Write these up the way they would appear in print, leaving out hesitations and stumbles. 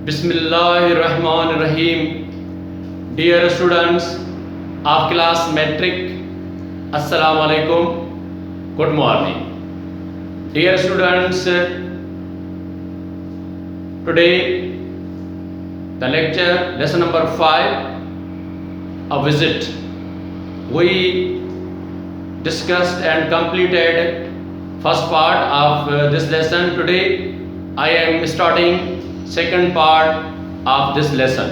बिस्मिल्लाहिर्रहमानिर्रहीम। Dear students of class matric, अस्सलाम वालेकुम, good morning. Dear students, today the lecture lesson number 5, a visit. We discussed and completed first part of this lesson. Today I am starting second part of this lesson.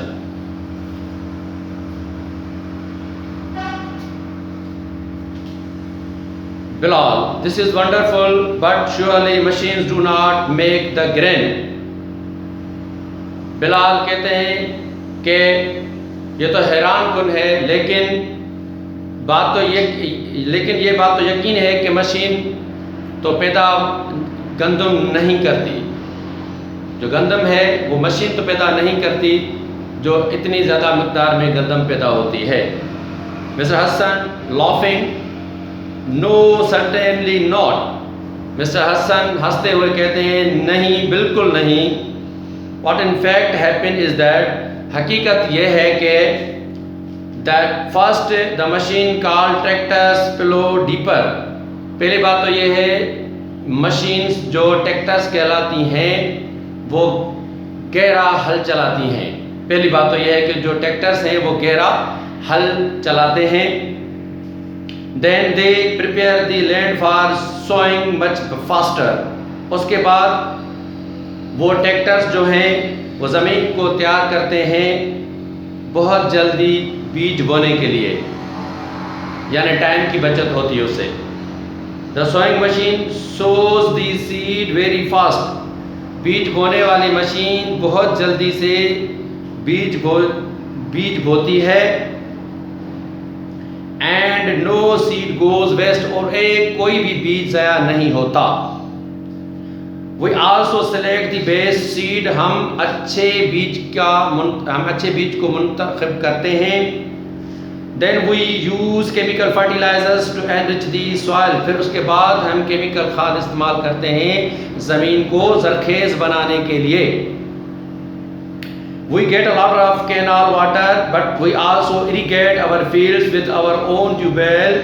Bilal, this is wonderful, but surely machines do not make the grain. Bilal कहते हैं कि ये तो हैरान कुन है, लेकिन ये बात तो यकीन है कि मशीन तो पैदा गंदम नहीं करती। जो गंदम है वो मशीन तो पैदा नहीं करती जो इतनी ज़्यादा मिक़दार में गंदम पैदा होती है। Mister Hasan laughing, no certainly not. Mister Hasan हंसते हुए कहते हैं नहीं, बिल्कुल नहीं। What in fact happened is that, हकीकत यह है कि that first the machine called tractors plow deeper। पहली बात तो ये है मशीन्स जो ट्रैक्टर्स कहलाती हैं वो गहरा हल चलाती हैं। पहली बात तो ये है कि जो ट्रैक्टर्स हैं वो गहरा हल चलाते हैं। Then they prepare the land for sowing much faster। उसके बाद वो ट्रैक्टर्स जो हैं वो ज़मीन को तैयार करते हैं बहुत जल्दी बीज बोने के लिए, यानी टाइम की बचत होती है उससे। The sowing machine sows the seed very fast. बीज बोने वाली मशीन बहुत जल्दी से बीज बोती है। And no seed goes waste, और कोई भी बीज ज़ाया नहीं होता। We also select the best seed। हम अच्छे बीज को मुंतखब करते हैं। Then we use chemical fertilizers to enrich the soil। फिर उसके बाद हम केमिकल खाद इस्तेमाल करते हैं ज़मीन को ज़रखेज़ बनाने के लिए। We get a lot of canal water, but we also irrigate our fields with our own tubewell,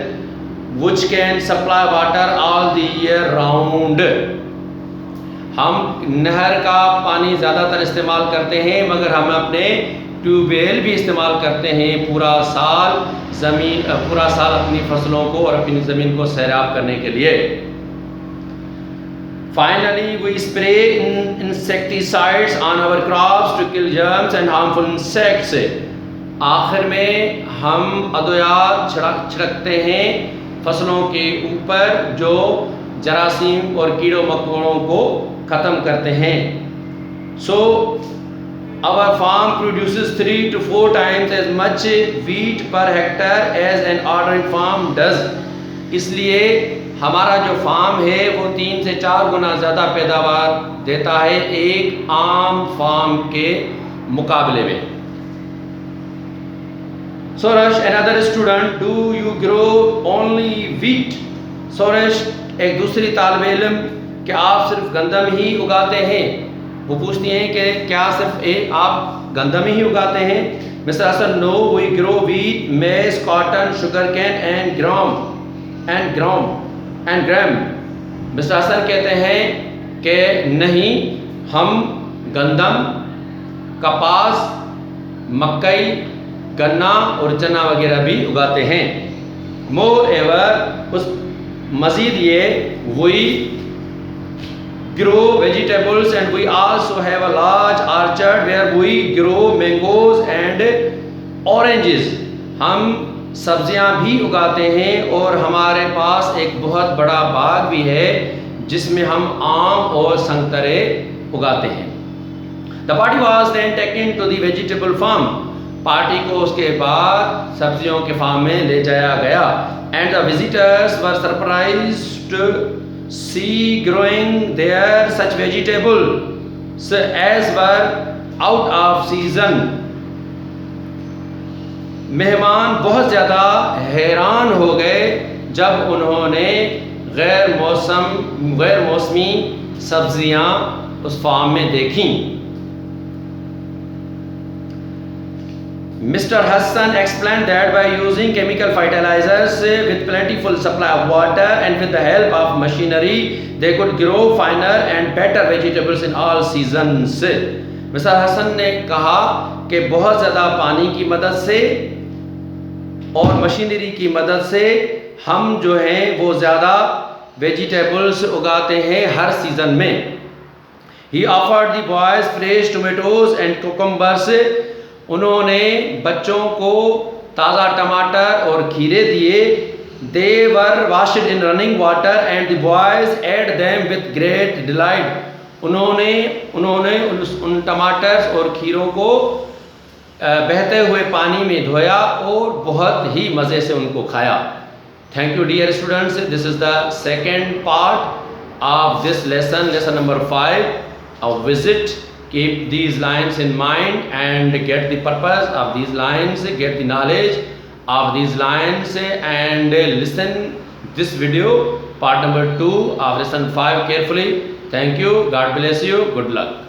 which can supply water all the year round। हम नहर का पानी ज़्यादातर इस्तेमाल करते हैं, मगर हम अपने ट्यूबवेल भी इस्तेमाल करते हैं पूरा साल अपनी फसलों को और अपनी ज़मीन को सैराब करने के लिए। Finally we spray insecticides on our crops to kill germs and harmful insects. आखिर में हम अद्वियात छिड़कते हैं फसलों के ऊपर जो जरासीम और कीड़ों मकोड़ों को ख़त्म करते हैं। So our farm produces 3 to 4 times as much wheat per hectare as an ordinary farm does। इसलिए हमारा जो फार्म है वो 3 से 4 गुना ज़्यादा पैदावार देता है एक आम फार्म के मुकाबले में। सोरश, another student, do you grow only wheat? सोरश, एक दूसरी तालिब इल्म, कि आप सिर्फ गंदम ही उगाते हैं? वो पूछती हैं कि क्या सिर्फ आप गंदम ही उगाते हैं? Mister Hasan, no, we grow wheat, maize, cotton, sugar cane and gram. Mister Hasan कहते हैं कि नहीं, हम गंदम, कपास, मकई, गन्ना और चना वगैरह भी उगाते हैं। मोर एवर, उस मज़ीद ये we grow vegetables and we also have a large orchard where we grow mangoes and oranges। हम सब्जियां भी उगाते हैं और हमारे पास एक बहुत बड़ा बाग भी है जिसमें हम आम और संतरे उगाते हैं। The party was then taken to the vegetable farm। Party को उसके बाद सब्जियों के फार्म में ले जाया गया। And the visitors were surprised to see growing there such vegetables as were out of season। मेहमान बहुत ज़्यादा हैरान हो गए जब उन्होंने गैर मौसमी सब्जियां उस फार्म में देखी। Mr. Hassan explained that by using chemical fertilizers with plentiful supply of water and with the help of machinery, they could grow finer and better vegetables in all seasons. Mister Hasan ने कहा कि बहुत ज़्यादा पानी की मदद से और मशीनरी की मदद से हम जो हैं वो ज़्यादा वेजिटेबल्स उगाते हैं हर सीज़न में. He offered the boys fresh tomatoes and cucumbers. उन्होंने बच्चों को ताज़ा टमाटर और खीरे दिए. They were washed in running water and the boys ate them with great delight. उन्होंने उन टमाटर और खीरों को बहते हुए पानी में धोया और बहुत ही मज़े से उनको खाया. Thank you dear students. This is the second part of this lesson number 5. A visit. Keep these lines in mind and get the purpose of these lines, get the knowledge of these lines, and listen this video part number 2 of lesson 5 carefully. Thank you. God bless you. Good luck.